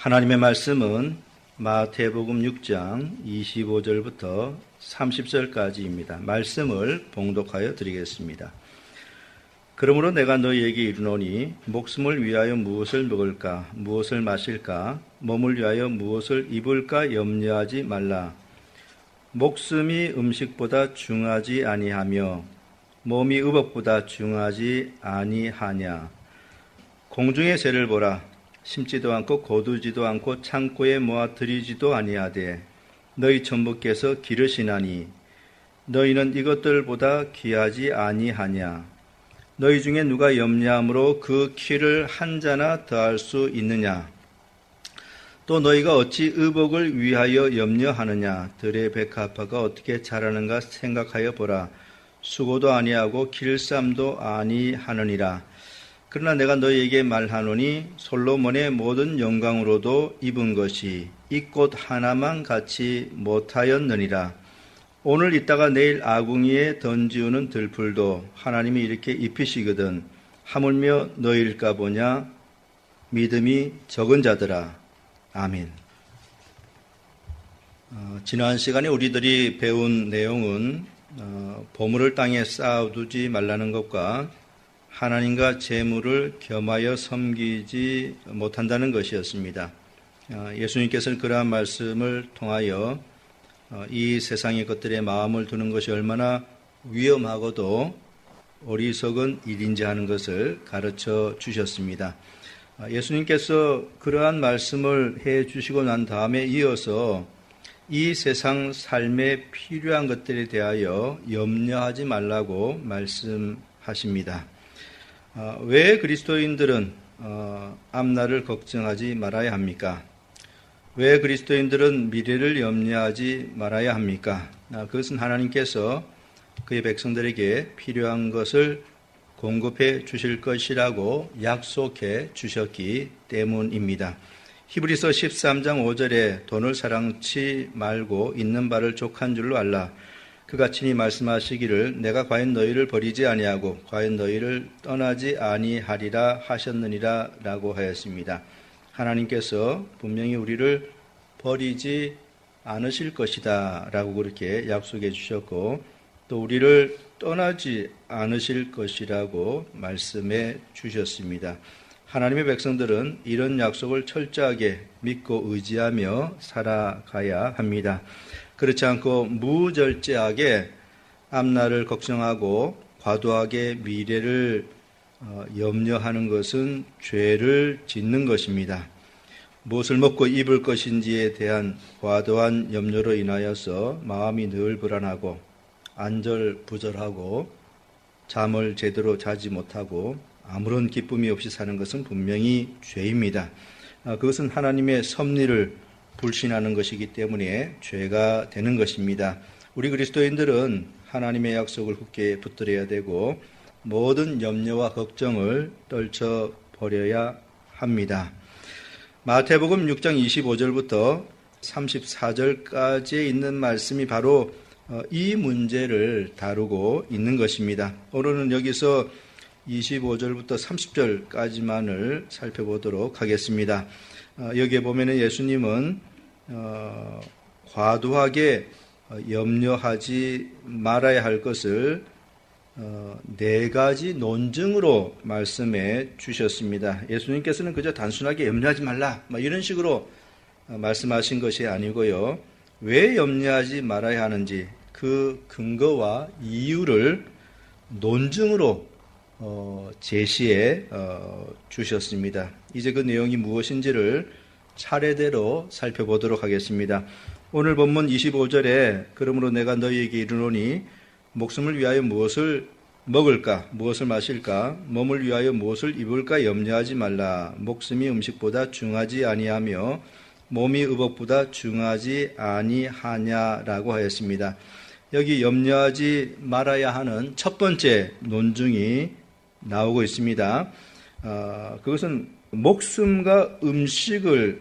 하나님의 말씀은 마태복음 6장 25절부터 30절까지입니다. 말씀을 봉독하여 드리겠습니다. 그러므로 내가 너희에게 이르노니 목숨을 위하여 무엇을 먹을까 무엇을 마실까 몸을 위하여 무엇을 입을까 염려하지 말라. 목숨이 음식보다 중하지 아니하며 몸이 의복보다 중하지 아니하냐. 공중의 새를 보라. 심지도 않고 거두지도 않고 창고에 모아 들이지도 아니하되 너희 천부께서 기르시나니 너희는 이것들보다 귀하지 아니하냐. 너희 중에 누가 염려함으로 그 키를 한 자나 더할 수 있느냐. 또 너희가 어찌 의복을 위하여 염려하느냐. 들의 백합화가 어떻게 자라는가 생각하여 보라. 수고도 아니하고 길쌈도 아니하느니라. 그러나 내가 너희에게 말하노니 솔로몬의 모든 영광으로도 입은 것이 이 꽃 하나만 같이 못하였느니라. 오늘 있다가 내일 아궁이에 던지우는 들풀도 하나님이 이렇게 입히시거든 하물며 너희일까 보냐. 믿음이 적은 자들아. 아멘. 지난 시간에 우리들이 배운 내용은 보물을 땅에 쌓아두지 말라는 것과 하나님과 재물을 겸하여 섬기지 못한다는 것이었습니다. 예수님께서는 그러한 말씀을 통하여 이 세상의 것들에 마음을 두는 것이 얼마나 위험하고도 어리석은 일인지 하는 것을 가르쳐 주셨습니다. 예수님께서 그러한 말씀을 해 주시고 난 다음에 이어서 이 세상 삶에 필요한 것들에 대하여 염려하지 말라고 말씀하십니다. 왜 그리스도인들은 앞날을 걱정하지 말아야 합니까? 왜 그리스도인들은 미래를 염려하지 말아야 합니까? 그것은 하나님께서 그의 백성들에게 필요한 것을 공급해 주실 것이라고 약속해 주셨기 때문입니다. 히브리서 13장 5절에 돈을 사랑치 말고 있는 바를 족한 줄로 알라. 그가 친히 말씀하시기를 내가 과연 너희를 버리지 아니하고 과연 너희를 떠나지 아니하리라 하셨느니라 라고 하였습니다. 하나님께서 분명히 우리를 버리지 않으실 것이다 라고 그렇게 약속해 주셨고 또 우리를 떠나지 않으실 것이라고 말씀해 주셨습니다. 하나님의 백성들은 이런 약속을 철저하게 믿고 의지하며 살아가야 합니다. 그렇지 않고 무절제하게 앞날을 걱정하고 과도하게 미래를 염려하는 것은 죄를 짓는 것입니다. 무엇을 먹고 입을 것인지에 대한 과도한 염려로 인하여서 마음이 늘 불안하고 안절부절하고 잠을 제대로 자지 못하고 아무런 기쁨이 없이 사는 것은 분명히 죄입니다. 그것은 하나님의 섭리를 불신하는 것이기 때문에 죄가 되는 것입니다. 우리 그리스도인들은 하나님의 약속을 굳게 붙들어야 되고 모든 염려와 걱정을 떨쳐버려야 합니다. 마태복음 6장 25절부터 34절까지에 있는 말씀이 바로 이 문제를 다루고 있는 것입니다. 오늘은 여기서 25절부터 30절까지만을 살펴보도록 하겠습니다. 여기에 보면 예수님은 과도하게 염려하지 말아야 할 것을 네 가지 논증으로 말씀해 주셨습니다. 예수님께서는 그저 단순하게 염려하지 말라 이런 식으로 말씀하신 것이 아니고요. 왜 염려하지 말아야 하는지 그 근거와 이유를 논증으로 제시해 주셨습니다. 이제 그 내용이 무엇인지를 차례대로 살펴보도록 하겠습니다. 오늘 본문 25절에 그러므로 내가 너희에게 이르노니 목숨을 위하여 무엇을 먹을까 무엇을 마실까 몸을 위하여 무엇을 입을까 염려하지 말라. 목숨이 음식보다 중하지 아니하며 몸이 의복보다 중하지 아니하냐라고 하였습니다. 여기 염려하지 말아야 하는 첫 번째 논증이 나오고 있습니다. 그것은 목숨과 음식을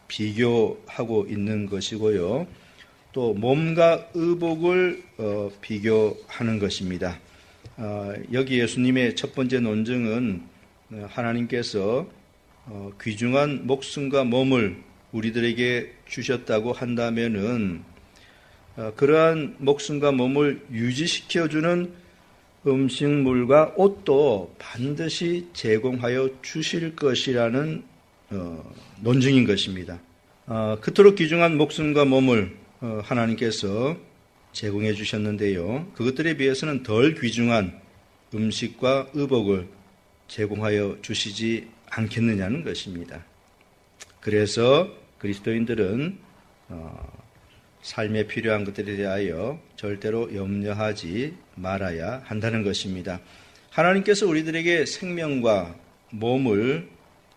비교하고 있는 것이고요. 또 몸과 의복을 비교하는 것입니다. 여기 예수님의 첫 번째 논증은 하나님께서 귀중한 목숨과 몸을 우리들에게 주셨다고 한다면은 그러한 목숨과 몸을 유지시켜주는 음식물과 옷도 반드시 제공하여 주실 것이라는 논증인 것입니다. 그토록 귀중한 목숨과 몸을 하나님께서 제공해 주셨는데요. 그것들에 비해서는 덜 귀중한 음식과 의복을 제공하여 주시지 않겠느냐는 것입니다. 그래서 그리스도인들은 삶에 필요한 것들에 대하여 절대로 염려하지 말아야 한다는 것입니다. 하나님께서 우리들에게 생명과 몸을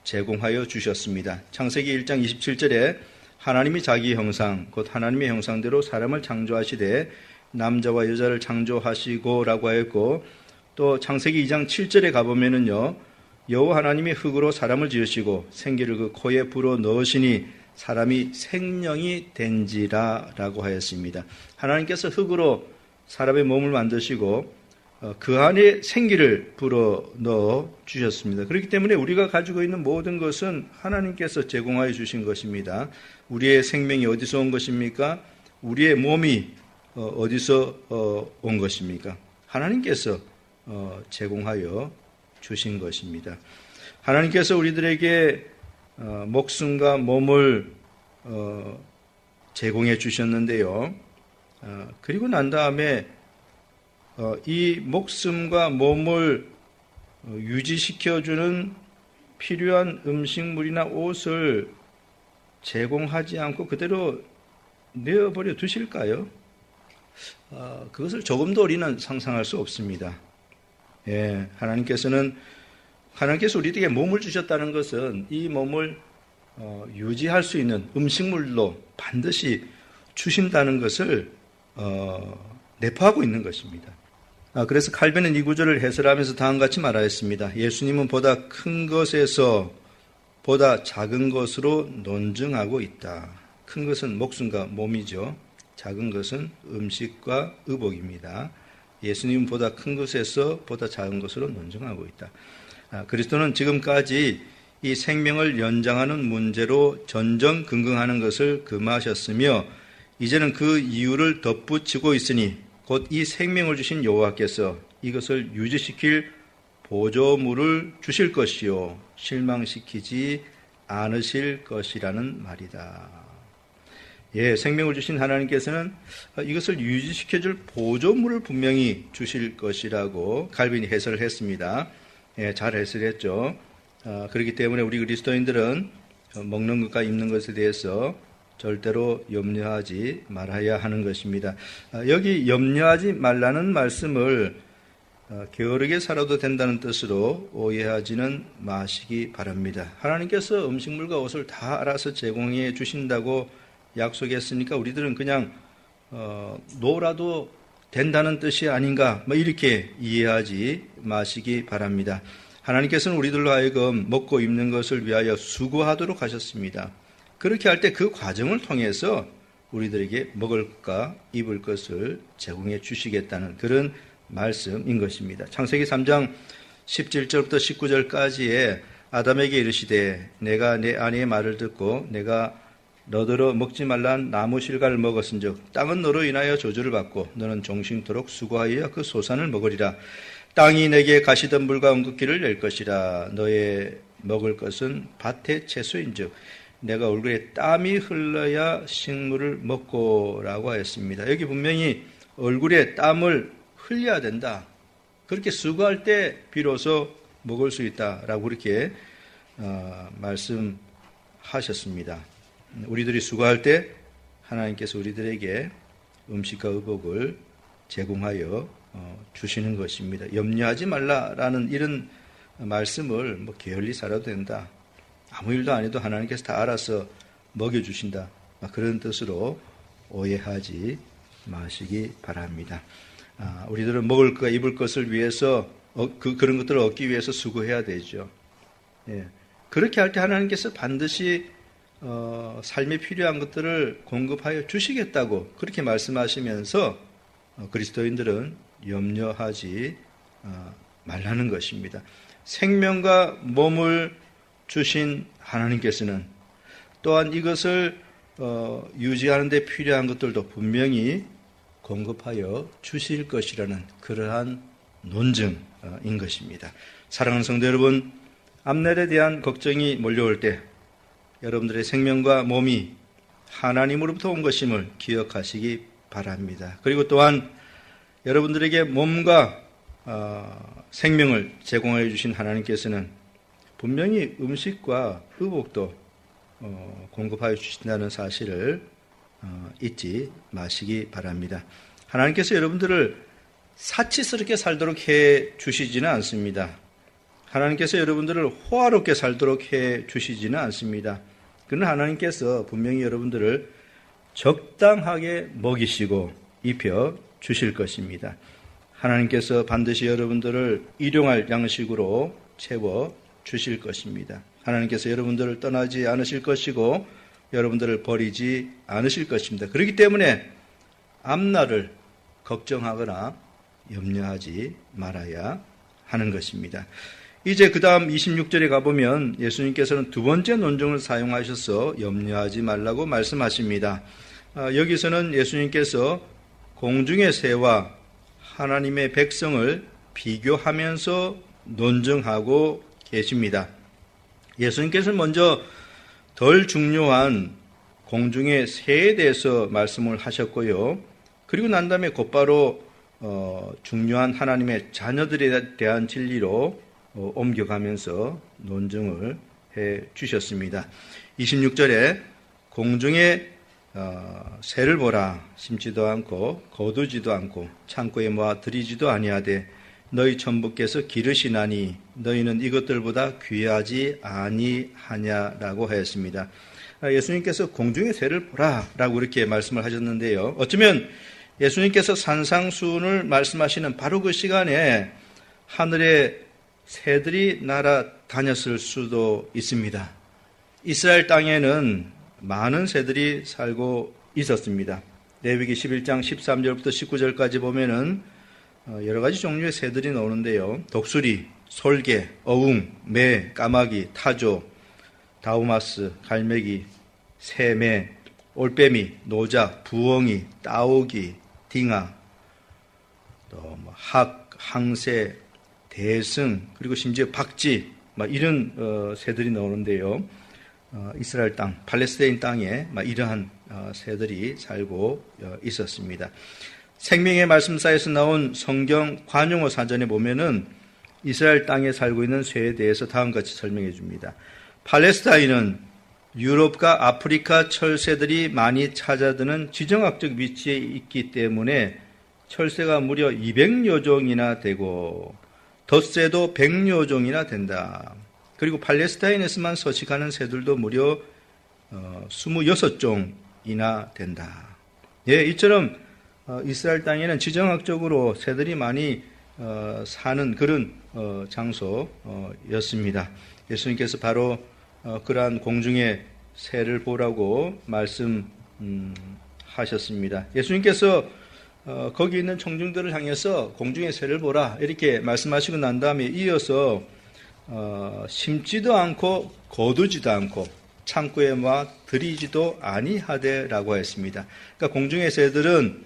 제공하여 주셨습니다. 창세기 1장 27절에 하나님이 자기 형상, 곧 하나님의 형상대로 사람을 창조하시되 남자와 여자를 창조하시고 라고 하였고, 또 창세기 2장 7절에 가보면은요, 여호와 하나님이 흙으로 사람을 지으시고 생기를 그 코에 불어 넣으시니 사람이 생명이 된지라 라고 하였습니다. 하나님께서 흙으로 사람의 몸을 만드시고 그 안에 생기를 불어 넣어 주셨습니다. 그렇기 때문에 우리가 가지고 있는 모든 것은 하나님께서 제공하여 주신 것입니다. 우리의 생명이 어디서 온 것입니까? 우리의 몸이 어디서 온 것입니까? 하나님께서 제공하여 주신 것입니다. 하나님께서 우리들에게 목숨과 몸을 제공해 주셨는데요. 그리고 난 다음에 이 목숨과 몸을 유지시켜주는 필요한 음식물이나 옷을 제공하지 않고 그대로 내어버려 두실까요? 그것을 조금도 우리는 상상할 수 없습니다. 예, 하나님께서 우리에게 몸을 주셨다는 것은 이 몸을 유지할 수 있는 음식물로 반드시 주신다는 것을 내포하고 있는 것입니다. 그래서 칼빈은 이 구절을 해설하면서 다음과 같이 말하였습니다. 예수님은 보다 큰 것에서 보다 작은 것으로 논증하고 있다. 큰 것은 목숨과 몸이죠. 작은 것은 음식과 의복입니다. 예수님은 보다 큰 것에서 보다 작은 것으로 논증하고 있다. 그리스도는 지금까지 이 생명을 연장하는 문제로 전전긍긍하는 것을 금하셨으며 이제는 그 이유를 덧붙이고 있으니 곧 이 생명을 주신 여호와께서 이것을 유지시킬 보조물을 주실 것이요 실망시키지 않으실 것이라는 말이다. 예, 생명을 주신 하나님께서는 이것을 유지시켜줄 보조물을 분명히 주실 것이라고 칼빈이 해설을 했습니다. 예, 잘 해설했죠. 그렇기 때문에 우리 그리스도인들은 먹는 것과 입는 것에 대해서 절대로 염려하지 말아야 하는 것입니다. 여기 염려하지 말라는 말씀을 게으르게 살아도 된다는 뜻으로 오해하지는 마시기 바랍니다. 하나님께서 음식물과 옷을 다 알아서 제공해 주신다고 약속했으니까 우리들은 그냥 놀아도 된다는 뜻이 아닌가 이렇게 이해하지 마시기 바랍니다. 하나님께서는 우리들로 하여금 먹고 입는 것을 위하여 수고하도록 하셨습니다. 그렇게 할 때 그 과정을 통해서 우리들에게 먹을 것과 입을 것을 제공해 주시겠다는 그런 말씀인 것입니다. 창세기 3장 17절부터 19절까지에 아담에게 이르시되 내가 내 아내의 말을 듣고 내가 너더러 먹지 말란 나무 실과를 먹었은즉 땅은 너로 인하여 저주를 받고 너는 종신토록 수고하여 그 소산을 먹으리라. 땅이 내게 가시덤불과 엉겅퀴를 낼 것이라. 너의 먹을 것은 밭의 채소인즉 내가 얼굴에 땀이 흘러야 식물을 먹고라고 하였습니다. 여기 분명히 얼굴에 땀을 흘려야 된다. 그렇게 수고할 때 비로소 먹을 수 있다라고 그렇게 말씀하셨습니다. 우리들이 수고할 때 하나님께서 우리들에게 음식과 의복을 제공하여 주시는 것입니다. 염려하지 말라라는 이런 말씀을 게을리 살아도 된다. 아무 일도 안 해도 하나님께서 다 알아서 먹여주신다. 그런 뜻으로 오해하지 마시기 바랍니다. 우리들은 먹을 것, 입을 것을 위해서 그런 것들을 얻기 위해서 수고해야 되죠. 예. 그렇게 할 때 하나님께서 반드시 삶에 필요한 것들을 공급하여 주시겠다고 그렇게 말씀하시면서 그리스도인들은 염려하지 말라는 것입니다. 생명과 몸을 주신 하나님께서는 또한 이것을 유지하는 데 필요한 것들도 분명히 공급하여 주실 것이라는 그러한 논증인 것입니다. 사랑하는 성도 여러분, 앞날에 대한 걱정이 몰려올 때 여러분들의 생명과 몸이 하나님으로부터 온 것임을 기억하시기 바랍니다. 그리고 또한 여러분들에게 몸과 생명을 제공해 주신 하나님께서는 분명히 음식과 의복도 공급하여 주신다는 사실을 잊지 마시기 바랍니다. 하나님께서 여러분들을 사치스럽게 살도록 해 주시지는 않습니다. 하나님께서 여러분들을 호화롭게 살도록 해 주시지는 않습니다. 그러나 하나님께서 분명히 여러분들을 적당하게 먹이시고 입혀 주실 것입니다. 하나님께서 반드시 여러분들을 일용할 양식으로 채워 주실 것입니다. 하나님께서 여러분들을 떠나지 않으실 것이고 여러분들을 버리지 않으실 것입니다. 그렇기 때문에 앞날을 걱정하거나 염려하지 말아야 하는 것입니다. 이제 그 다음 26절에 가보면 예수님께서는 두 번째 논증을 사용하셔서 염려하지 말라고 말씀하십니다. 여기서는 예수님께서 공중의 새와 하나님의 백성을 비교하면서 논증하고 계십니다. 예수님께서는 먼저 덜 중요한 공중의 새에 대해서 말씀을 하셨고요. 그리고 난 다음에 곧바로 중요한 하나님의 자녀들에 대한 진리로 옮겨가면서 논증을 해 주셨습니다. 26절에 공중의 새를 보라. 심지도 않고 거두지도 않고 창고에 모아 들이지도 아니하되 너희 천부께서 기르시나니 너희는 이것들보다 귀하지 아니하냐라고 하였습니다. 예수님께서 공중의 새를 보라라고 이렇게 말씀을 하셨는데요. 어쩌면 예수님께서 산상수훈을 말씀하시는 바로 그 시간에 하늘에 새들이 날아다녔을 수도 있습니다. 이스라엘 땅에는 많은 새들이 살고 있었습니다. 레위기 11장 13절부터 19절까지 보면은 여러 가지 종류의 새들이 나오는데요. 독수리, 솔개, 어웅, 매, 까마귀, 타조, 다우마스, 갈매기, 새매, 올빼미, 노작, 부엉이, 따오기, 딩아, 또 학, 항새, 대승, 그리고 심지어 박쥐, 이런 새들이 나오는데요. 이스라엘 땅, 팔레스타인 땅에 이러한 새들이 살고 있었습니다. 생명의 말씀사에서 나온 성경 관용어 사전에 보면은 이스라엘 땅에 살고 있는 새에 대해서 다음과 같이 설명해 줍니다. 팔레스타인은 유럽과 아프리카 철새들이 많이 찾아드는 지정학적 위치에 있기 때문에 철새가 무려 200여 종이나 되고 덧새도 100여 종이나 된다. 그리고 팔레스타인에서만 서식하는 새들도 무려 26종이나 된다. 예, 이처럼 이스라엘 땅에는 지정학적으로 새들이 많이 사는 그런 장소였습니다. 예수님께서 바로 그러한 공중의 새를 보라고 말씀하셨습니다. 예수님께서 거기 있는 청중들을 향해서 공중의 새를 보라 이렇게 말씀하시고 난 다음에 이어서 심지도 않고 거두지도 않고 창고에 모아 들이지도 아니하되라고 했습니다. 그러니까 공중의 새들은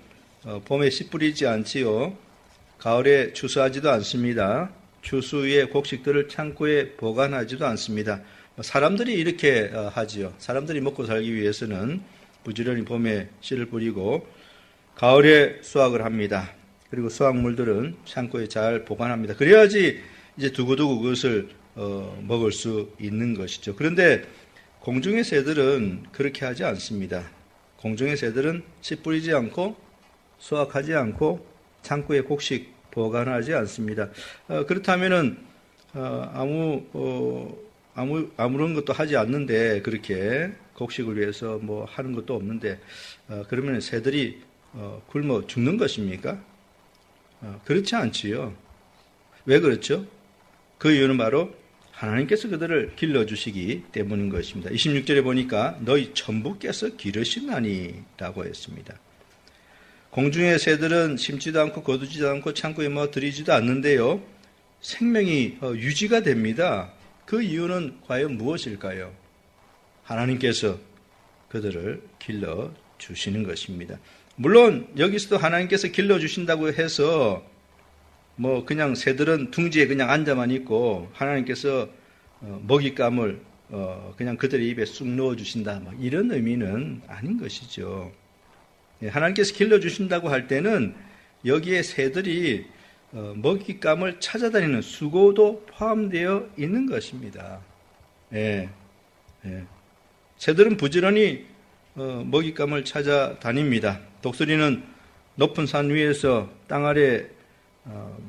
봄에 씨 뿌리지 않지요. 가을에 추수하지도 않습니다. 추수의 곡식들을 창고에 보관하지도 않습니다. 사람들이 이렇게 하지요. 사람들이 먹고 살기 위해서는 부지런히 봄에 씨를 뿌리고 가을에 수확을 합니다. 그리고 수확물들은 창고에 잘 보관합니다. 그래야지 이제 두고두고 그것을 먹을 수 있는 것이죠. 그런데 공중의 새들은 그렇게 하지 않습니다. 공중의 새들은 씨 뿌리지 않고 수확하지 않고 창고에 곡식 보관하지 않습니다. 그렇다면은 아무런 것도 하지 않는데 그렇게 곡식을 위해서 뭐 하는 것도 없는데 그러면 새들이 굶어 죽는 것입니까? 그렇지 않지요. 왜 그렇죠? 그 이유는 바로 하나님께서 그들을 길러주시기 때문인 것입니다. 26절에 보니까 너희 천부께서 기르시나니 라고 했습니다. 공중의 새들은 심지도 않고 거두지도 않고 창고에 들이지도 않는데요. 생명이 유지가 됩니다. 그 이유는 과연 무엇일까요? 하나님께서 그들을 길러주시는 것입니다. 물론 여기서도 하나님께서 길러주신다고 해서 그냥 새들은 둥지에 그냥 앉아만 있고 하나님께서 먹잇감을 그냥 그들의 입에 쑥 넣어주신다, 이런 의미는 아닌 것이죠. 하나님께서 길러주신다고 할 때는 여기에 새들이 먹잇감을 찾아다니는 수고도 포함되어 있는 것입니다. 새들은 부지런히 먹잇감을 찾아다닙니다. 독수리는 높은 산 위에서 땅 아래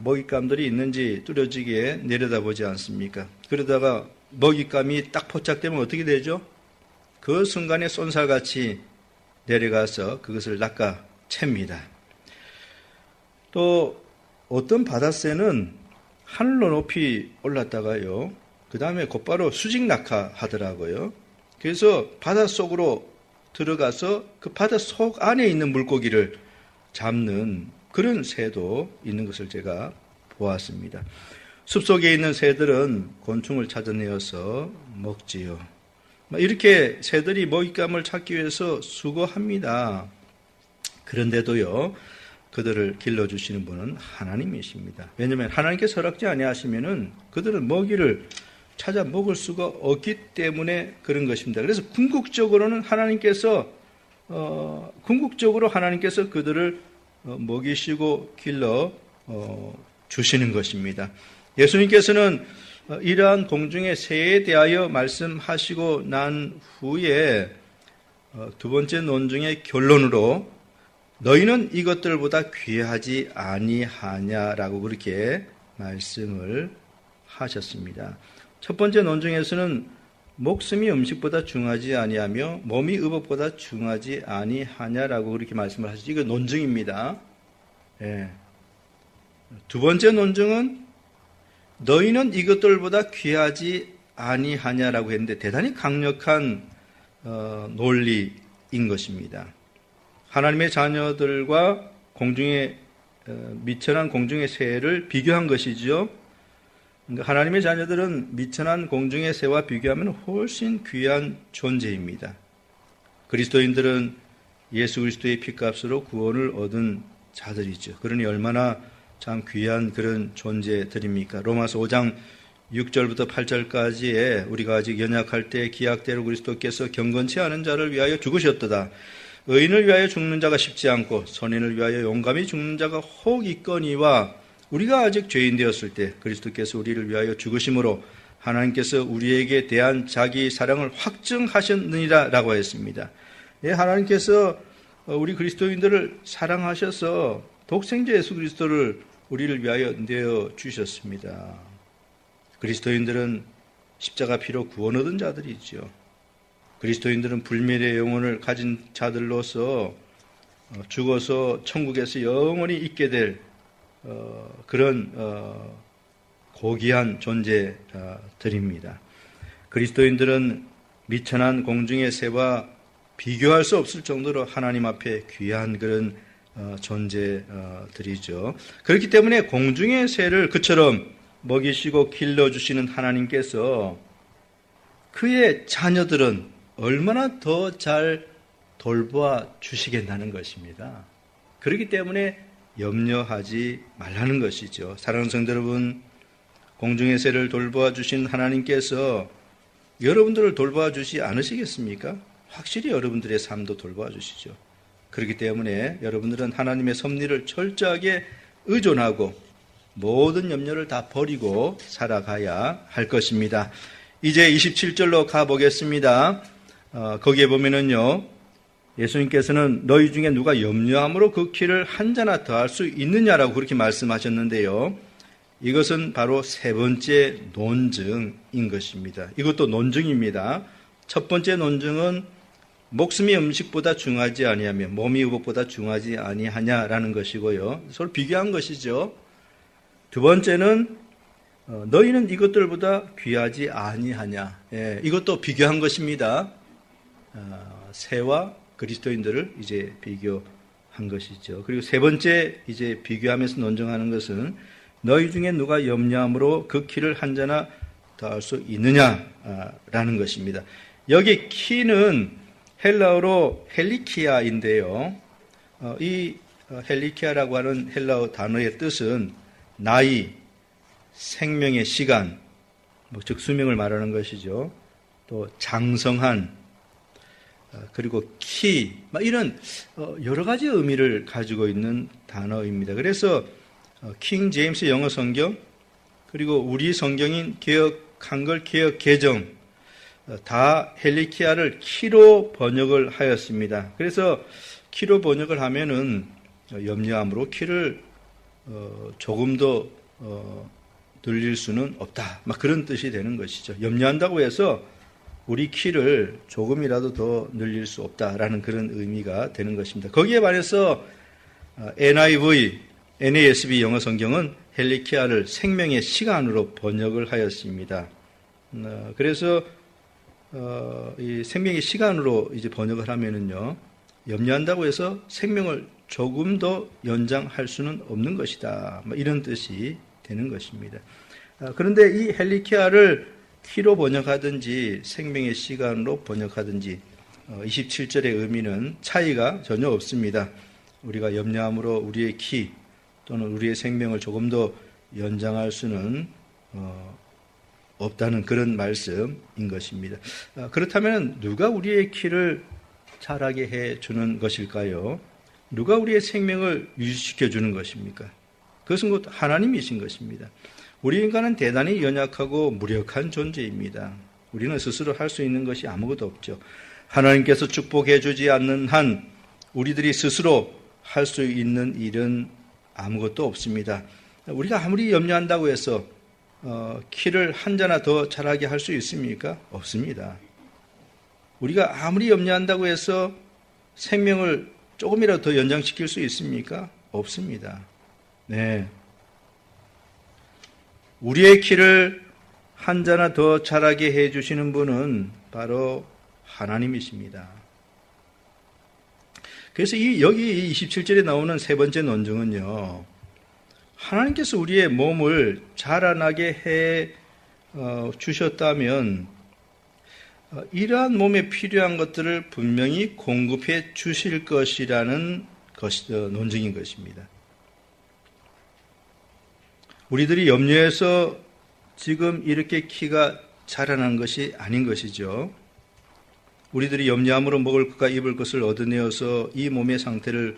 먹잇감들이 있는지 뚜렷하게 내려다보지 않습니까? 그러다가 먹잇감이 딱 포착되면 어떻게 되죠? 그 순간에 쏜살같이 내려가서 그것을 낚아챕니다. 또 어떤 바다새는 하늘로 높이 올랐다가요, 그 다음에 곧바로 수직 낙하하더라고요. 그래서 바닷속으로 들어가서 그 바닷속 안에 있는 물고기를 잡는 그런 새도 있는 것을 제가 보았습니다. 숲속에 있는 새들은 곤충을 찾아내어서 먹지요. 이렇게 새들이 먹잇감을 찾기 위해서 수고합니다. 그런데도요, 그들을 길러주시는 분은 하나님이십니다. 왜냐하면 하나님께서 허락지 아니하시면은 그들은 먹이를 찾아 먹을 수가 없기 때문에 그런 것입니다. 그래서 궁극적으로 하나님께서 그들을 먹이시고 길러 주시는 것입니다. 예수님께서는 이러한 공중의 새에 대하여 말씀하시고 난 후에 두 번째 논증의 결론으로 너희는 이것들보다 귀하지 아니하냐라고 그렇게 말씀을 하셨습니다. 첫 번째 논증에서는 목숨이 음식보다 중하지 아니하며 몸이 의복보다 중하지 아니하냐라고 그렇게 말씀을 하시죠. 이거 논증입니다. 두 번째 논증은 너희는 이것들보다 귀하지 아니하냐라고 했는데 대단히 강력한 논리인 것입니다. 하나님의 자녀들과 미천한 공중의 새를 비교한 것이죠. 하나님의 자녀들은 미천한 공중의 새와 비교하면 훨씬 귀한 존재입니다. 그리스도인들은 예수 그리스도의 피값으로 구원을 얻은 자들이죠. 그러니 얼마나 참 귀한 그런 존재들입니까? 로마서 5장 6절부터 8절까지에 우리가 아직 연약할 때 기약대로 그리스도께서 경건치 않은 자를 위하여 죽으셨도다. 의인을 위하여 죽는 자가 쉽지 않고 선인을 위하여 용감히 죽는 자가 혹 있거니와 우리가 아직 죄인 되었을 때 그리스도께서 우리를 위하여 죽으심으로 하나님께서 우리에게 대한 자기 사랑을 확증하셨느니라 라고 했습니다. 하나님께서 우리 그리스도인들을 사랑하셔서 독생자 예수 그리스도를 우리를 위하여 내어주셨습니다. 그리스도인들은 십자가 피로 구원 얻은 자들이죠. 그리스도인들은 불멸의 영혼을 가진 자들로서 죽어서 천국에서 영원히 있게 될 그런 고귀한 존재들입니다. 그리스도인들은 미천한 공중의 새와 비교할 수 없을 정도로 하나님 앞에 귀한 그런 존재들이죠. 그렇기 때문에 공중의 새를 그처럼 먹이시고 길러주시는 하나님께서 그의 자녀들은 얼마나 더 잘 돌보아 주시겠다는 것입니다. 그렇기 때문에 염려하지 말라는 것이죠. 사랑하는 성도 여러분, 공중의 새를 돌보아 주신 하나님께서 여러분들을 돌보아 주지 않으시겠습니까? 확실히 여러분들의 삶도 돌보아 주시죠. 그렇기 때문에 여러분들은 하나님의 섭리를 철저하게 의존하고 모든 염려를 다 버리고 살아가야 할 것입니다. 이제 27절로 가보겠습니다. 거기에 보면은요, 예수님께서는 너희 중에 누가 염려함으로 그 키를 한 자나 더할 수 있느냐라고 그렇게 말씀하셨는데요. 이것은 바로 세 번째 논증인 것입니다. 이것도 논증입니다. 첫 번째 논증은 목숨이 음식보다 중하지 아니하며 몸이 의복보다 중하지 아니하냐라는 것이고요. 서로 비교한 것이죠. 두 번째는 너희는 이것들보다 귀하지 아니하냐. 이것도 비교한 것입니다. 새와 그리스도인들을 이제 비교한 것이죠. 그리고 세 번째 이제 비교하면서 논증하는 것은 너희 중에 누가 염려함으로 그 키를 한 자나 더할 수 있느냐라는 것입니다. 여기 키는 헬라어로 헬리키아인데요. 이 헬리키아라고 하는 헬라어 단어의 뜻은 나이, 생명의 시간, 즉 수명을 말하는 것이죠. 또 장성한, 그리고 키, 이런 여러 가지 의미를 가지고 있는 단어입니다. 그래서 킹 제임스 영어 성경, 그리고 우리 성경인 한글 개역 개정 다 헬리키아를 키로 번역을 하였습니다. 그래서 키로 번역을 하면은 염려함으로 키를 조금도 늘릴 수는 없다. 그런 뜻이 되는 것이죠. 염려한다고 해서 우리 키를 조금이라도 더 늘릴 수 없다라는 그런 의미가 되는 것입니다. 거기에 반해서 NASB 영어 성경은 헬리키아를 생명의 시간으로 번역을 하였습니다. 그래서 이 생명의 시간으로 이제 번역을 하면은요, 염려한다고 해서 생명을 조금 더 연장할 수는 없는 것이다. 이런 뜻이 되는 것입니다. 그런데 이 헬리키아를 키로 번역하든지 생명의 시간으로 번역하든지 27절의 의미는 차이가 전혀 없습니다. 우리가 염려함으로 우리의 키 또는 우리의 생명을 조금 더 연장할 수는 없다는 그런 말씀인 것입니다. 그렇다면 누가 우리의 키를 자라게 해주는 것일까요? 누가 우리의 생명을 유지시켜 주는 것입니까? 그것은 곧 하나님이신 것입니다. 우리 인간은 대단히 연약하고 무력한 존재입니다. 우리는 스스로 할 수 있는 것이 아무것도 없죠. 하나님께서 축복해 주지 않는 한 우리들이 스스로 할 수 있는 일은 아무것도 없습니다. 우리가 아무리 염려한다고 해서 키를 한 자나 더 자라게 할 수 있습니까? 없습니다. 우리가 아무리 염려한다고 해서 생명을 조금이라도 더 연장시킬 수 있습니까? 없습니다. 네. 우리의 키를 한 자나 더 자라게 해주시는 분은 바로 하나님이십니다. 그래서 여기 27절에 나오는 세 번째 논증은요, 하나님께서 우리의 몸을 자라나게 해 주셨다면 이러한 몸에 필요한 것들을 분명히 공급해 주실 것이라는 논증인 것입니다. 우리들이 염려해서 지금 이렇게 키가 자라난 것이 아닌 것이죠. 우리들이 염려함으로 먹을 것과 입을 것을 얻어내어서 이 몸의 상태를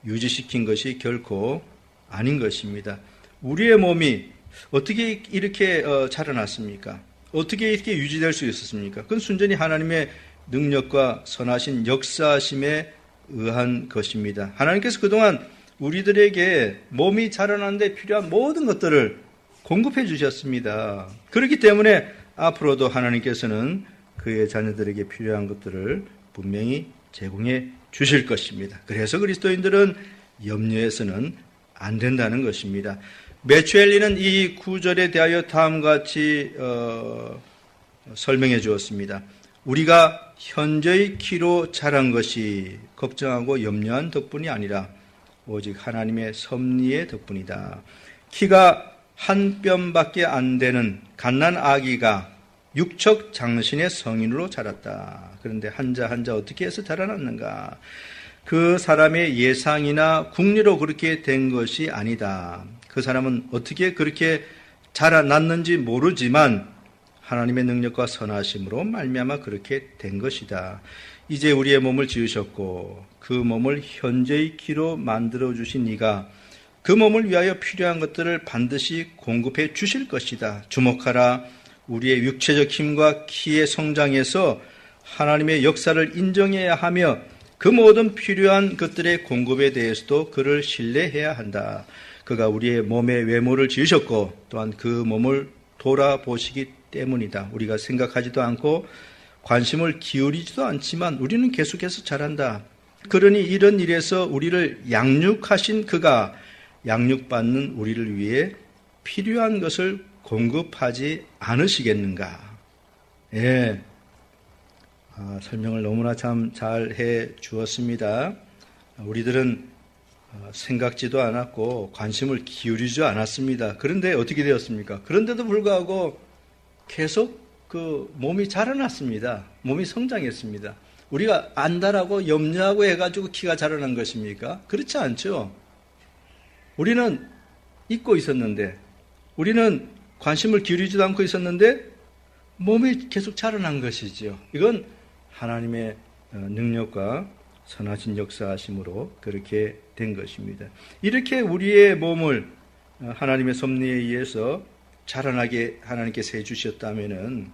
유지시킨 것이 결코 아닌 것입니다. 우리의 몸이 어떻게 이렇게 자라났습니까? 어떻게 이렇게 유지될 수 있었습니까? 그건 순전히 하나님의 능력과 선하신 역사심에 의한 것입니다. 하나님께서 그동안 우리들에게 몸이 자라나는 데 필요한 모든 것들을 공급해 주셨습니다. 그렇기 때문에 앞으로도 하나님께서는 그의 자녀들에게 필요한 것들을 분명히 제공해 주실 것입니다. 그래서 그리스도인들은 염려해서는 안 된다는 것입니다. 메추엘리는 이 구절에 대하여 다음과 같이 설명해 주었습니다. 우리가 현저히 키로 자란 것이 걱정하고 염려한 덕분이 아니라 오직 하나님의 섭리의 덕분이다. 키가 한 뼘밖에 안 되는 갓난 아기가 육척 장신의 성인으로 자랐다. 그런데 한자 한자 어떻게 해서 자라났는가? 그 사람의 예상이나 국리로 그렇게 된 것이 아니다. 그 사람은 어떻게 그렇게 자라났는지 모르지만 하나님의 능력과 선하심으로 말미암아 그렇게 된 것이다. 이제 우리의 몸을 지으셨고 그 몸을 현재의 키로 만들어주신 이가 그 몸을 위하여 필요한 것들을 반드시 공급해 주실 것이다. 주목하라. 우리의 육체적 힘과 키의 성장에서 하나님의 역사를 인정해야 하며 그 모든 필요한 것들의 공급에 대해서도 그를 신뢰해야 한다. 그가 우리의 몸의 외모를 지으셨고 또한 그 몸을 돌아보시기 때문이다. 우리가 생각하지도 않고 관심을 기울이지도 않지만 우리는 계속해서 자란다. 그러니 이런 일에서 우리를 양육하신 그가 양육받는 우리를 위해 필요한 것을 공급하지 않으시겠는가? 예. 설명을 너무나 참 잘 해 주었습니다. 우리들은 생각지도 않았고 관심을 기울이지 않았습니다. 그런데 어떻게 되었습니까? 그런데도 불구하고 계속 그 몸이 자라났습니다. 몸이 성장했습니다. 우리가 안다라고 염려하고 해가지고 키가 자라난 것입니까? 그렇지 않죠. 우리는 잊고 있었는데, 우리는 관심을 기울이지도 않고 있었는데 몸이 계속 자라난 것이죠. 이건 하나님의 능력과 선하신 역사하심으로 그렇게 된 것입니다. 이렇게 우리의 몸을 하나님의 섭리에 의해서 자라나게 하나님께서 해주셨다면은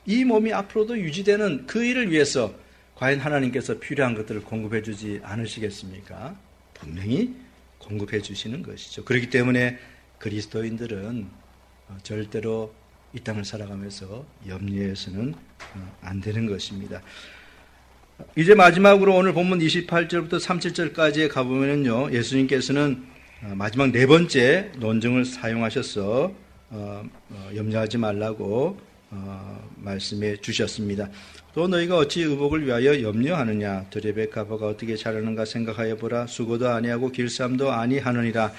이 몸이 앞으로도 유지되는 그 일을 위해서 과연 하나님께서 필요한 것들을 공급해 주지 않으시겠습니까? 분명히 공급해 주시는 것이죠. 그렇기 때문에 그리스도인들은 절대로 이 땅을 살아가면서 염려해서는 안 되는 것입니다. 이제 마지막으로 오늘 본문 28절부터 37절까지에 가보면요, 예수님께서는 마지막 네 번째 논증을 사용하셔서 염려하지 말라고 말씀해 주셨습니다. 또 너희가 어찌 의복을 위하여 염려하느냐? 들의 백합화가 어떻게 자라는가 생각하여 보라. 수고도 아니하고 길쌈도 아니하느니라.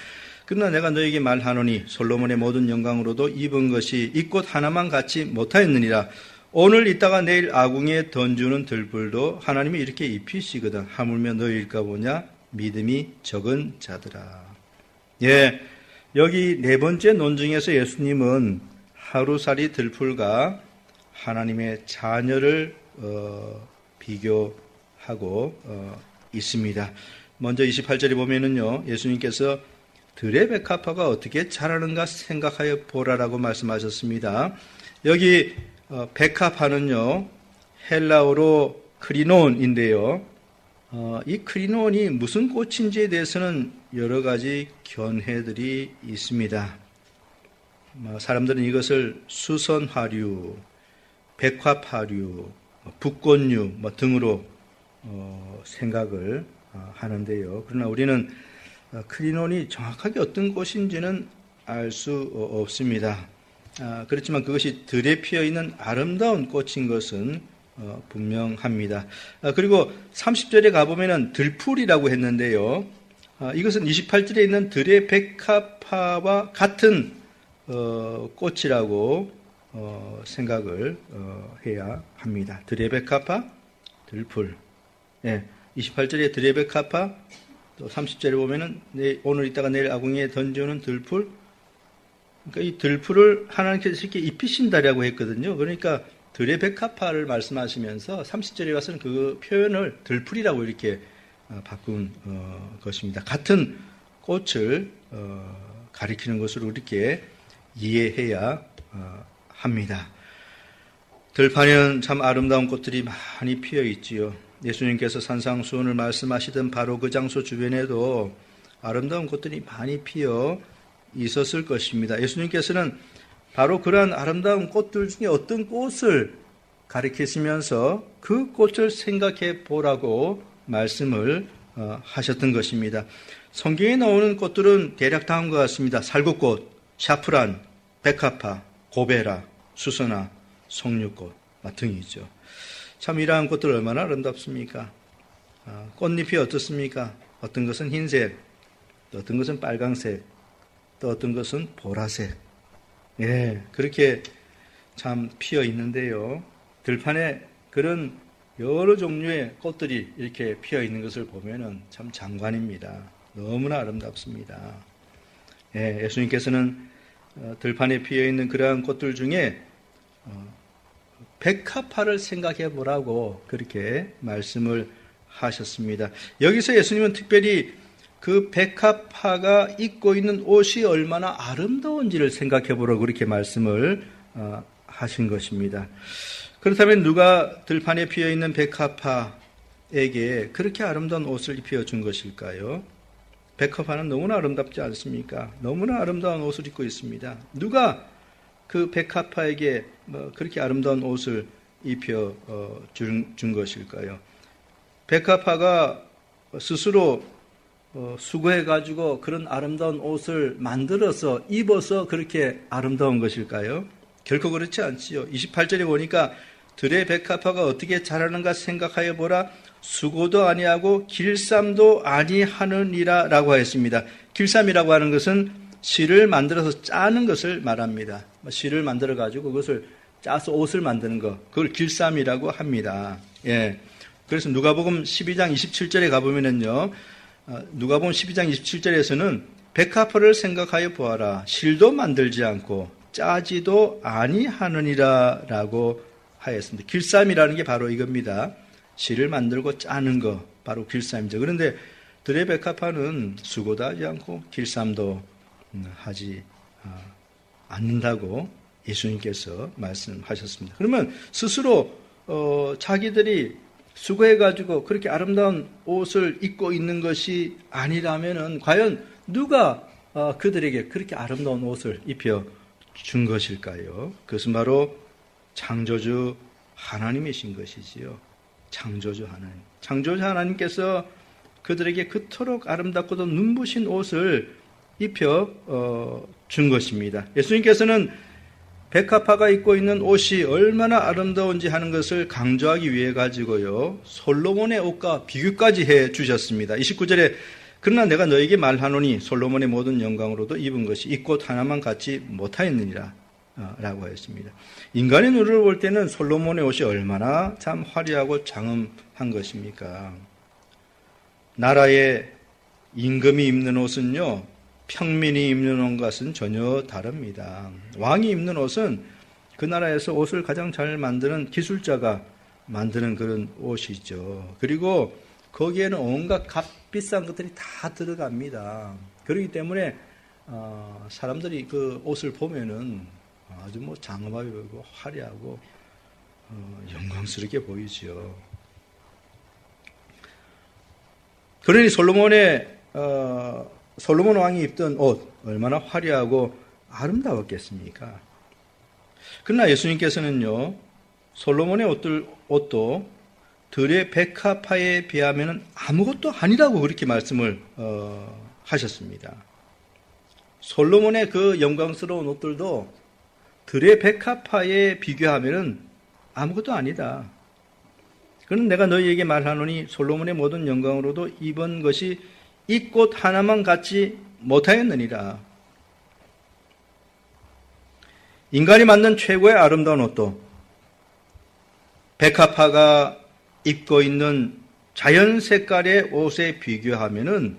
그러나 내가 너에게 말하노니 솔로몬의 모든 영광으로도 입은 것이 이 꽃 하나만 같이 못하였느니라. 오늘 있다가 내일 아궁이에 던주는 들불도 하나님이 이렇게 입히시거든. 하물며 너희일까 보냐? 믿음이 적은 자들아. 예, 여기 네 번째 논증에서 예수님은 하루살이 들풀과 하나님의 자녀를 비교하고 있습니다. 먼저 28절에 보면은요, 예수님께서 들의 백합화가 어떻게 자라는가 생각하여 보라라고 말씀하셨습니다. 여기 백합화는요, 헬라어로 크리논인데요. 이 크리논이 무슨 꽃인지에 대해서는 여러 가지 견해들이 있습니다. 사람들은 이것을 수선화류, 백합화류, 북꽃류 등으로 생각을 하는데요. 그러나 우리는 크리논이 정확하게 어떤 꽃인지는 알 수 없습니다. 그렇지만 그것이 들에 피어있는 아름다운 꽃인 것은 분명합니다. 그리고 30절에 가보면 들풀이라고 했는데요. 이것은 28절에 있는 들의 백합화와 같은 꽃이라고 생각을 해야 합니다. 들의 백합화, 들풀. 예, 28절에 들의 백합화, 또 30절에 보면은 오늘 있다가 내일 아궁이에 던져오는 들풀. 그러니까 이 들풀을 하나님께서 이렇게 입히신다라고 했거든요. 그러니까 들의 백합화를 말씀하시면서 30절에 가서는 그 표현을 들풀이라고 이렇게 바꾼 것입니다. 같은 꽃을 가리키는 것으로 이렇게 이해해야 합니다. 들판에는 참 아름다운 꽃들이 많이 피어 있지요. 예수님께서 산상수훈을 말씀하시던 바로 그 장소 주변에도 아름다운 꽃들이 많이 피어 있었을 것입니다. 예수님께서는 바로 그러한 아름다운 꽃들 중에 어떤 꽃을 가리키시면서 그 꽃을 생각해 보라고 말씀을 하셨던 것입니다. 성경에 나오는 꽃들은 대략 다음과 같습니다. 살구꽃, 샤프란, 백합화, 고베라, 수선화, 석류꽃 등이죠. 참 이러한 꽃들 얼마나 아름답습니까? 꽃잎이 어떻습니까? 어떤 것은 흰색, 또 어떤 것은 빨강색, 또 어떤 것은 보라색. 예, 그렇게 참 피어 있는데요. 들판에 그런 여러 종류의 꽃들이 이렇게 피어 있는 것을 보면은 참 장관입니다. 너무나 아름답습니다. 예, 예수님께서는 들판에 피어 있는 그러한 꽃들 중에 백합화를 생각해 보라고 그렇게 말씀을 하셨습니다. 여기서 예수님은 특별히 그 백합화가 입고 있는 옷이 얼마나 아름다운지를 생각해 보라고 그렇게 말씀을 하신 것입니다. 그렇다면 누가 들판에 피어 있는 백합화에게 그렇게 아름다운 옷을 입혀 준 것일까요? 백합화는 너무나 아름답지 않습니까? 너무나 아름다운 옷을 입고 있습니다. 누가 그 백합화에게 그렇게 아름다운 옷을 입혀 준 것일까요? 백합화가 스스로 수고해가지고 그런 아름다운 옷을 만들어서 입어서 그렇게 아름다운 것일까요? 결코 그렇지 않지요. 28절에 보니까 들의 백합화가 어떻게 자라는가 생각하여 보라. 수고도 아니하고 길쌈도 아니하느니라 라고 하였습니다. 길쌈이라고 하는 것은 실을 만들어서 짜는 것을 말합니다. 실을 만들어 가지고 그것을 짜서 옷을 만드는 거, 그걸 길쌈이라고 합니다. 예. 그래서 누가복음 12장 27절에 가보면은요, 누가복음 12장 27절에서는 백합화를 생각하여 보아라. 실도 만들지 않고 짜지도 아니하느니라 라고 하였습니다. 길쌈이라는 게 바로 이겁니다. 실을 만들고 짜는 거, 바로 길쌈이죠. 그런데 들의 백합화는 수고도 하지 않고 길쌈도 하지 않는다고 예수님께서 말씀하셨습니다. 그러면 스스로 자기들이 수고해가지고 그렇게 아름다운 옷을 입고 있는 것이 아니라면은 과연 누가 그들에게 그렇게 아름다운 옷을 입혀 준 것일까요? 그것은 바로 창조주 하나님이신 것이지요. 창조주 하나님. 창조주 하나님께서 그들에게 그토록 아름답고도 눈부신 옷을 입혀 준 것입니다. 예수님께서는 백합화가 입고 있는 옷이 얼마나 아름다운지 하는 것을 강조하기 위해 가지고요, 솔로몬의 옷과 비교까지 해 주셨습니다. 29절에 그러나 내가 너에게 말하노니 솔로몬의 모든 영광으로도 입은 것이 이 꽃 하나만 같지 못하였느니라 라고 하였습니다. 인간의 눈으로 볼 때는 솔로몬의 옷이 얼마나 참 화려하고 장엄한 것입니까? 나라의 임금이 입는 옷은요, 평민이 입는 옷과는 전혀 다릅니다. 왕이 입는 옷은 그 나라에서 옷을 가장 잘 만드는 기술자가 만드는 그런 옷이죠. 그리고 거기에는 온갖 값비싼 것들이 다 들어갑니다. 그렇기 때문에 사람들이 그 옷을 보면은 아주 장엄하게 보이고 화려하고 영광스럽게 보이죠. 그러니 솔로몬 왕이 입던 옷 얼마나 화려하고 아름다웠겠습니까? 그러나 예수님께서는요, 솔로몬의 옷도 들의 백합화에 비하면 아무것도 아니라고 그렇게 말씀을 하셨습니다. 솔로몬의 그 영광스러운 옷들도 들의 백합화에 비교하면 아무것도 아니다. 그는 내가 너희에게 말하노니 솔로몬의 모든 영광으로도 입은 것이 이 꽃 하나만 같지 못하였느니라. 인간이 만든 최고의 아름다운 옷도 백합화가 입고 있는 자연 색깔의 옷에 비교하면은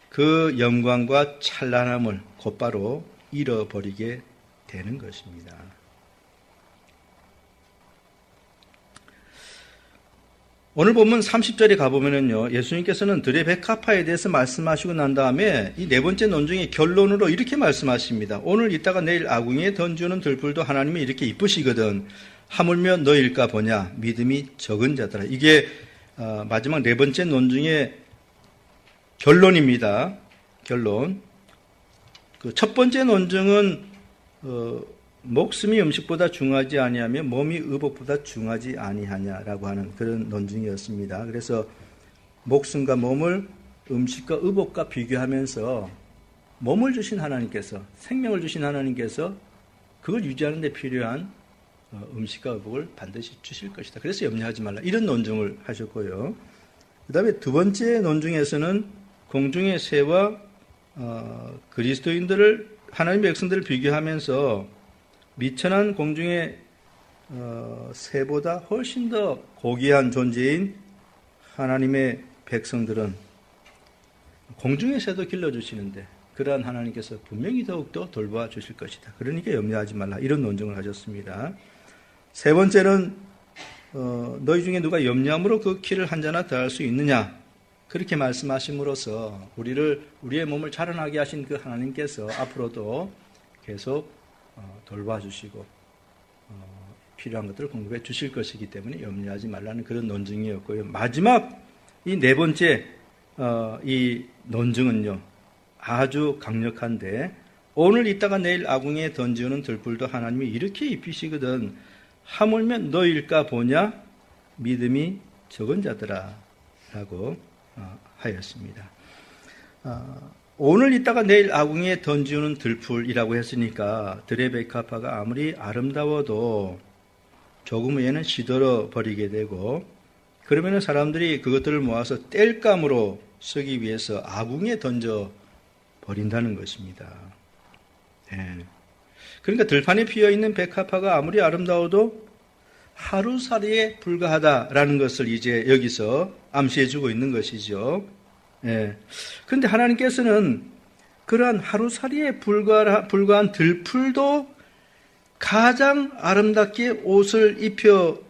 그 영광과 찬란함을 곧바로 잃어버리게 되는 것입니다. 오늘 본문 30절에 가보면은요, 예수님께서는 들의 백합화에 대해서 말씀하시고 난 다음에 이 네 번째 논증의 결론으로 이렇게 말씀하십니다. 오늘 있다가 내일 아궁이에 던지는 들풀도 하나님이 이렇게 이쁘시거든. 하물며 너일까 보냐. 믿음이 적은 자들아. 이게 마지막 네 번째 논증의 결론입니다. 결론. 그 첫 번째 논증은 목숨이 음식보다 중하지 아니하며 몸이 의복보다 중하지 아니하냐라고 하는 그런 논증이었습니다. 그래서 목숨과 몸을 음식과 의복과 비교하면서 몸을 주신 하나님께서, 생명을 주신 하나님께서 그걸 유지하는 데 필요한 음식과 의복을 반드시 주실 것이다. 그래서 염려하지 말라. 이런 논증을 하셨고요. 그 다음에 두 번째 논증에서는 공중의 새와 그리스도인들을, 하나님의 백성들을 비교하면서 미천한 공중의 새보다 훨씬 더 고귀한 존재인 하나님의 백성들은 공중의 새도 길러주시는데 그러한 하나님께서 분명히 더욱더 돌봐 주실 것이다. 그러니까 염려하지 말라. 이런 논증을 하셨습니다. 세 번째는 너희 중에 누가 염려함으로 그 키를 한 자나 더할 수 있느냐. 그렇게 말씀하심으로써 우리의 몸을 자라나게 하신 그 하나님께서 앞으로도 계속 돌봐주시고 필요한 것들을 공급해 주실 것이기 때문에 염려하지 말라는 그런 논증이었고요. 마지막 이 네 번째 이 논증은요, 아주 강력한데 오늘 있다가 내일 아궁이에 던지는 들불도 하나님이 이렇게 입히시거든. 하물며 너일까 보냐. 믿음이 적은 자들아 라고 하였습니다. 오늘 있다가 내일 아궁이에 던지는 들풀이라고 했으니까 들의 백합화가 아무리 아름다워도 조금 후에는 시들어 버리게 되고, 그러면 사람들이 그것들을 모아서 땔감으로 쓰기 위해서 아궁이에 던져 버린다는 것입니다. 네. 그러니까 들판에 피어있는 백합화가 아무리 아름다워도 하루살이에 불과하다라는 것을 이제 여기서 암시해주고 있는 것이죠. 예. 그런데 하나님께서는 그러한 하루살이에 불과한 들풀도 가장 아름답게 옷을 입혀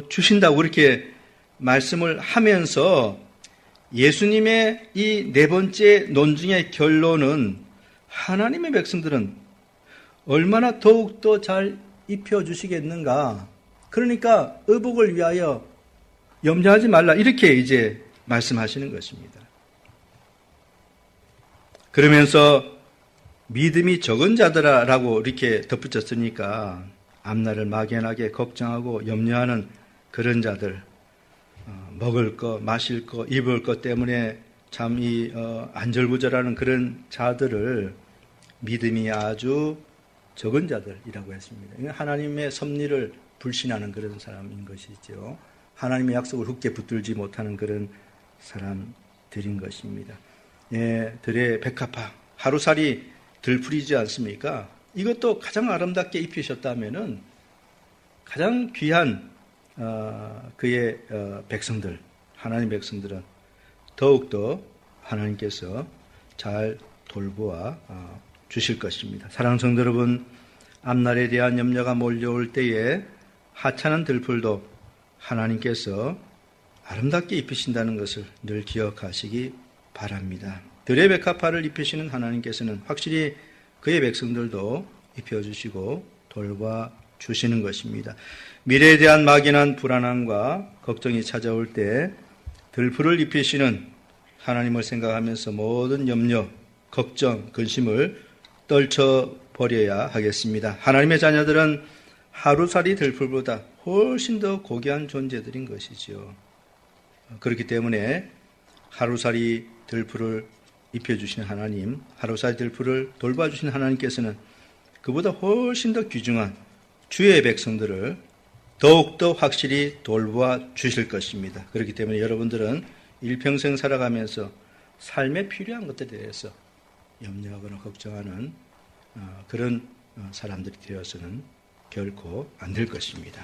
주신다고 그렇게 말씀을 하면서 예수님의 이 네 번째 논증의 결론은 하나님의 백성들은 얼마나 더욱더 잘 입혀주시겠는가. 그러니까 의복을 위하여 염려하지 말라. 이렇게 이제 말씀하시는 것입니다. 그러면서 믿음이 적은 자들아라고 이렇게 덧붙였으니까 앞날을 막연하게 걱정하고 염려하는 그런 자들, 먹을 거, 마실 거, 입을 것 때문에 참 안절부절하는 그런 자들을 믿음이 아주 적은 자들이라고 했습니다. 하나님의 섭리를 불신하는 그런 사람인 것이죠. 하나님의 약속을 굳게 붙들지 못하는 그런 사람들인 것입니다. 예, 들의 백합화, 하루살이 들풀이지 않습니까? 이것도 가장 아름답게 입히셨다면은 가장 귀한 그의 백성들, 하나님 백성들은 더욱더 하나님께서 잘 돌보아 주실 것입니다. 사랑하는 성도 여러분, 앞날에 대한 염려가 몰려올 때에 하찮은 들풀도 하나님께서 아름답게 입히신다는 것을 늘 기억하시기 바랍니다. 들의 백합화를 입히시는 하나님께서는 확실히 그의 백성들도 입혀주시고 돌봐주시는 것입니다. 미래에 대한 막연한 불안함과 걱정이 찾아올 때 들풀을 입히시는 하나님을 생각하면서 모든 염려, 걱정, 근심을 떨쳐버려야 하겠습니다. 하나님의 자녀들은 하루살이 들풀보다 훨씬 더 고귀한 존재들인 것이죠. 그렇기 때문에 하루살이 들풀을 입혀주신 하나님, 하루살이 들풀을 돌봐주신 하나님께서는 그보다 훨씬 더 귀중한 주의 백성들을 더욱더 확실히 돌보아 주실 것입니다. 그렇기 때문에 여러분들은 일평생 살아가면서 삶에 필요한 것들에 대해서 염려하거나 걱정하는 그런 사람들이 되어서는 결코 안 될 것입니다.